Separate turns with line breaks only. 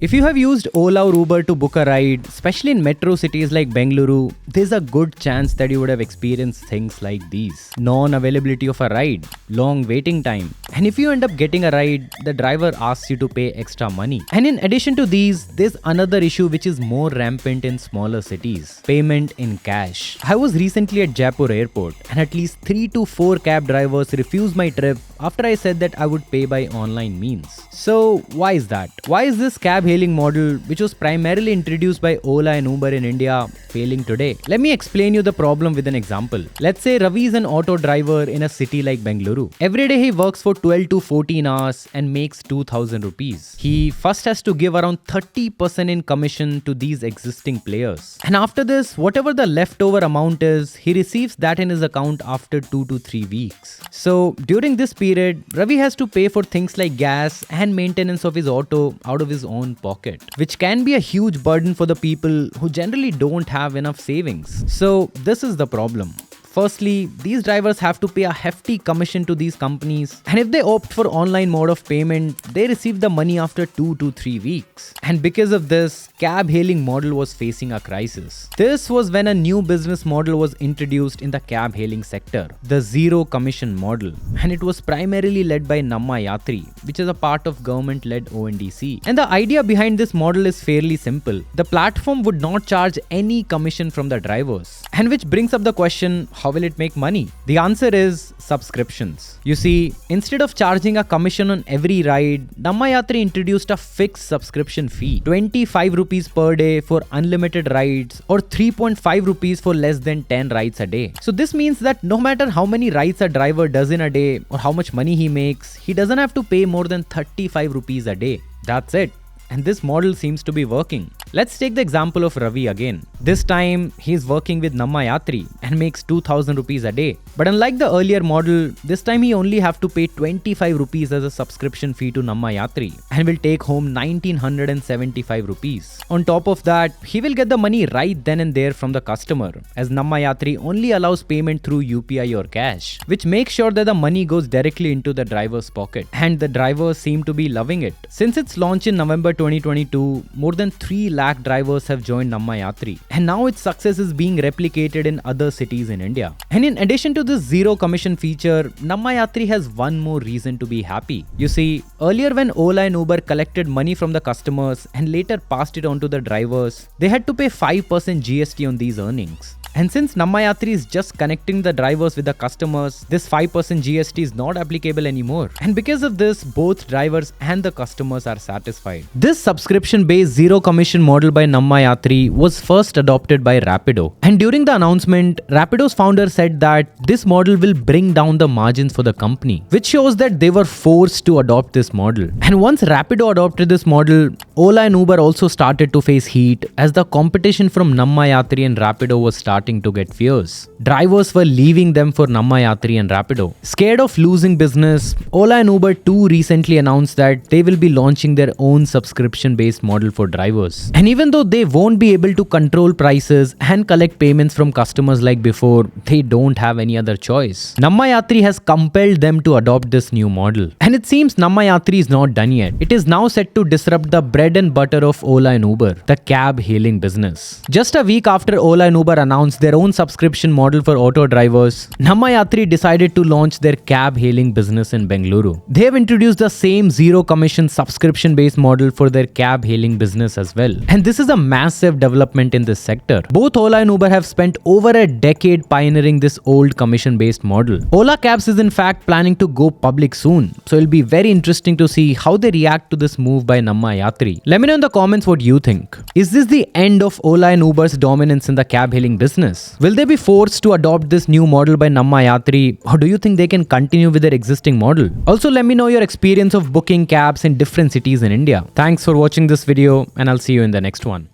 If you have used Ola or Uber to book a ride, especially in metro cities like Bengaluru, there's a good chance that you would have experienced things like these. Non-availability of a ride, long waiting time, and if you end up getting a ride, the driver asks you to pay extra money. And in addition to these, there's another issue which is more rampant in smaller cities: payment in cash. I was recently at Jaipur airport and at least 3 to 4 cab drivers refused my trip after I said that I would pay by online means. So why is that? Why is this cab hailing model, which was primarily introduced by Ola and Uber in India, failing today? Let me explain you the problem with an example. Let's say Ravi is an auto driver in a city like Bengaluru. Every day he works for 12 to 14 hours and makes 2000 rupees. He first has to give around 30% in commission to these existing players. And after this, whatever the leftover amount is, he receives that in his account after 2 to 3 weeks. So during this period, Ravi has to pay for things like gas and maintenance of his auto out of his own pocket, which can be a huge burden for the people who generally don't have enough savings. So this is the problem. Firstly, these drivers have to pay a hefty commission to these companies, and if they opt for online mode of payment, they receive the money after 2 to 3 weeks. And because of this, cab hailing model was facing a crisis. This was when a new business model was introduced in the cab hailing sector, the zero commission model, and it was primarily led by Namma Yatri, which is a part of government-led ONDC. And the idea behind this model is fairly simple. The platform would not charge any commission from the drivers, and which brings up the question, how will it make money? The answer is subscriptions. You see, instead of charging a commission on every ride, Namma Yatri introduced a fixed subscription fee, 25 rupees per day for unlimited rides or 3.5 rupees for less than 10 rides a day. So this means that no matter how many rides a driver does in a day or how much money he makes, he doesn't have to pay more than 35 rupees a day. That's it. And this model seems to be working. Let's take the example of Ravi again. This time, he's working with Namma Yatri and makes 2000 rupees a day. But unlike the earlier model, this time he only have to pay 25 rupees as a subscription fee to Namma Yatri and will take home 1975 rupees. On top of that, he will get the money right then and there from the customer, as Namma Yatri only allows payment through UPI or cash, which makes sure that the money goes directly into the driver's pocket. And the drivers seem to be loving it. Since its launch in November 2022, more than 3 lakh drivers have joined Namma Yatri, and now its success is being replicated in other cities in India. And in addition to this zero commission feature, Namma Yatri has one more reason to be happy. You see, earlier when Ola and Uber collected money from the customers and later passed it on to the drivers, they had to pay 5% GST on these earnings. And since Namma Yatri is just connecting the drivers with the customers, this 5% GST is not applicable anymore. And because of this, both drivers and the customers are satisfied. This subscription-based zero commission model by Namma Yatri was first adopted by Rapido. And during the announcement, Rapido's founder said that this model will bring down the margins for the company, which shows that they were forced to adopt this model. And once Rapido adopted this model, Ola and Uber also started to face heat as the competition from Namma Yatri and Rapido was starting to get fierce. Drivers were leaving them for Namma Yatri and Rapido. Scared of losing business, Ola and Uber too recently announced that they will be launching their own subscription-based model for drivers. And even though they won't be able to control prices and collect payments from customers like before, they don't have any other choice. Namma Yatri has compelled them to adopt this new model. And it seems Namma Yatri is not done yet. It is now set to disrupt the bread and butter of Ola and Uber, the cab hailing business. Just a week after Ola and Uber announced their own subscription model for auto drivers, Namma Yatri decided to launch their cab hailing business in Bengaluru. They have introduced the same zero commission subscription based model for their cab hailing business as well. And this is a massive development in this sector. Both Ola and Uber have spent over a decade pioneering this old commission based model. Ola Cabs is in fact planning to go public soon, so it'll be very interesting to see how they react to this move by Namma Yatri. Let me know in the comments what you think. Is this the end of Ola and Uber's dominance in the cab hailing business? Will they be forced to adopt this new model by Namma Yatri, or do you think they can continue with their existing model? Also, let me know your experience of booking cabs in different cities in India. Thanks for watching this video, and I'll see you in the next one.